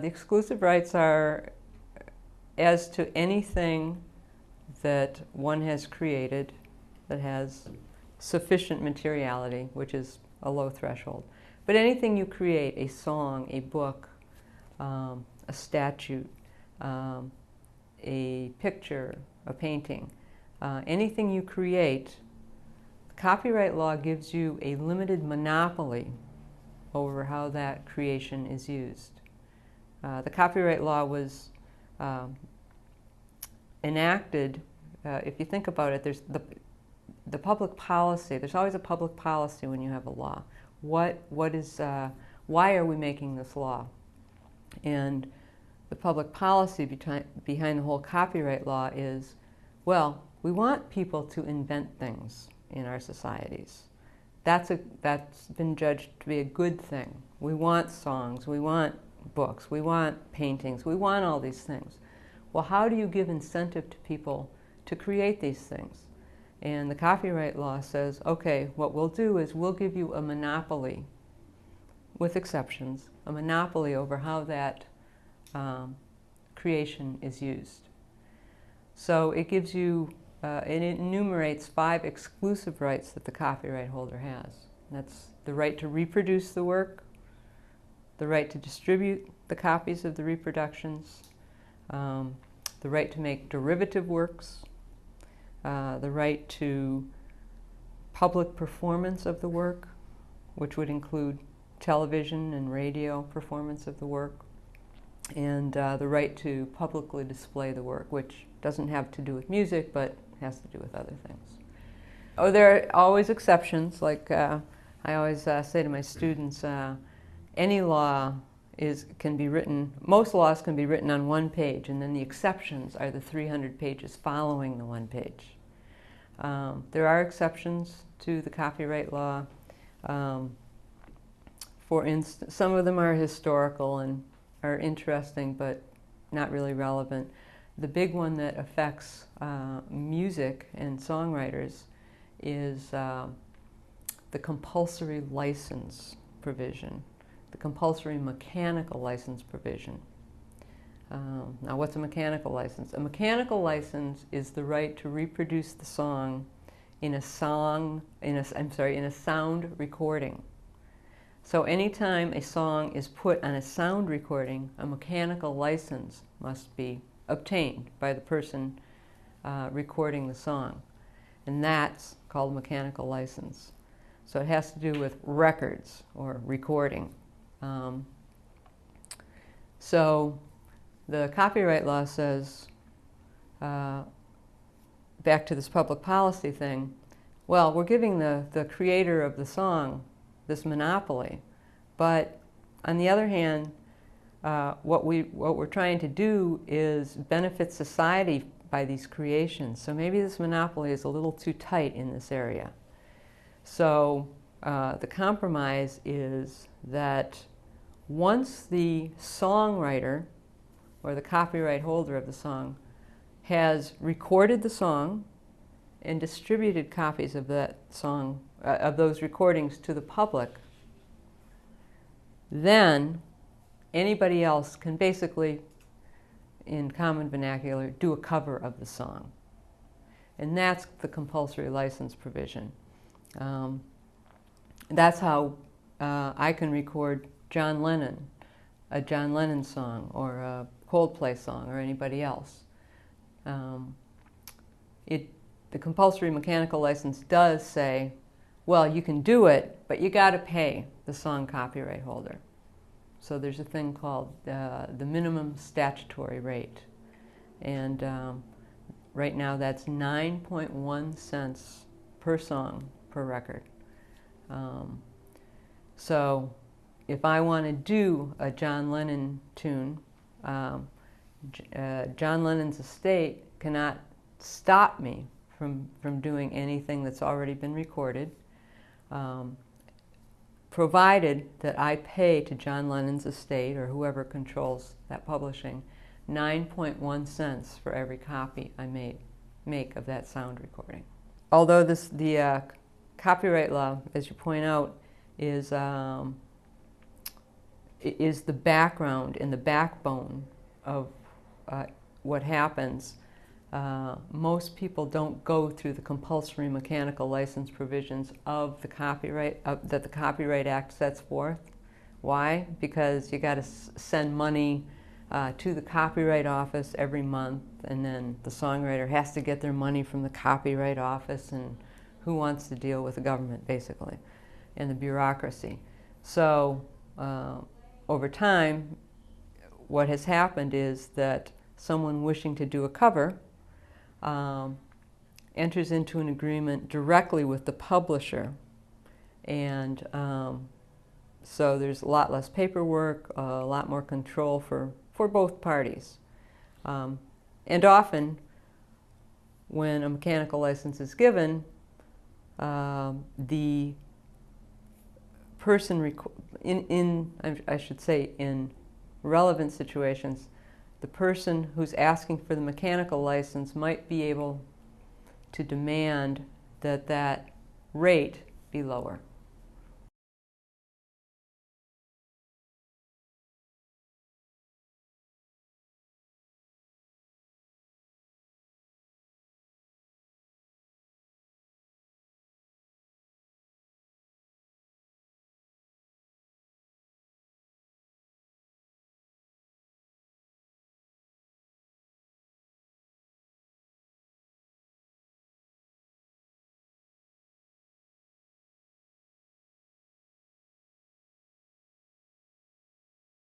The exclusive rights are as to anything that one has created that has sufficient materiality, which is a low threshold. But anything you create, a song, a book, a statute, a picture, a painting, anything you create, copyright law gives you a limited monopoly over how that creation is used. The copyright law was enacted, if you think about it, there's the public policy. There's always a public policy when you have a law. Why are we making this law? And the public policy behind the whole copyright law is, well, we want people to invent things in our societies. That's been judged to be a good thing. We want songs, we want books, we want paintings, we want all these things. Well, how do you give incentive to people to create these things? And the copyright law says, okay, what we'll do is we'll give you a monopoly, with exceptions, a monopoly over how that creation is used. So it gives you, it enumerates 5 exclusive rights that the copyright holder has. That's the right to reproduce the work, the right to distribute the copies of the reproductions, the right to make derivative works, the right to public performance of the work, which would include television and radio performance of the work, and the right to publicly display the work, which doesn't have to do with music, but has to do with other things. Oh, there are always exceptions. Like I always say to my students, any law can be written, most laws can be written on one page, and then the exceptions are the 300 pages following the one page. There are exceptions to the copyright law. For instance, some of them are historical and are interesting, but not really relevant. The big one that affects music and songwriters is the compulsory license provision, the compulsory mechanical license provision. Now, what's a mechanical license? A mechanical license is the right to reproduce the song in a sound recording. So anytime a song is put on a sound recording, a mechanical license must be obtained by the person recording the song. And that's called a mechanical license. So it has to do with records or recording. So the copyright law says, back to this public policy thing, well, we're giving the creator of the song this monopoly, but on the other hand, what we're trying to do is benefit society by these creations. So maybe this monopoly is a little too tight in this area. So the compromise is that once the songwriter or the copyright holder of the song has recorded the song and distributed copies of that song, of those recordings to the public, then anybody else can basically, in common vernacular, do a cover of the song. And that's the compulsory license provision. That's how I can record John Lennon, a John Lennon song, or a Coldplay song, or anybody else. The compulsory mechanical license does say, well, you can do it, but you got to pay the song copyright holder. So there's a thing called the minimum statutory rate. And right now that's 9.1 cents per song per record. So if I want to do a John Lennon tune, John Lennon's estate cannot stop me from doing anything that's already been recorded, provided that I pay to John Lennon's estate, or whoever controls that publishing, 9.1 cents for every copy I make of that sound recording. Although the copyright law, as you point out, is is the background and the backbone of what happens. Most people don't go through the compulsory mechanical license provisions of the copyright that the Copyright Act sets forth. Why? Because you got to send money to the Copyright Office every month, and then the songwriter has to get their money from the Copyright Office, and who wants to deal with the government, basically, and the bureaucracy. So over time, what has happened is that someone wishing to do a cover enters into an agreement directly with the publisher, and so there's a lot less paperwork, a lot more control for both parties. And often, when a mechanical license is given, the person, I should say, in relevant situations, the person who's asking for the mechanical license might be able to demand that that rate be lower.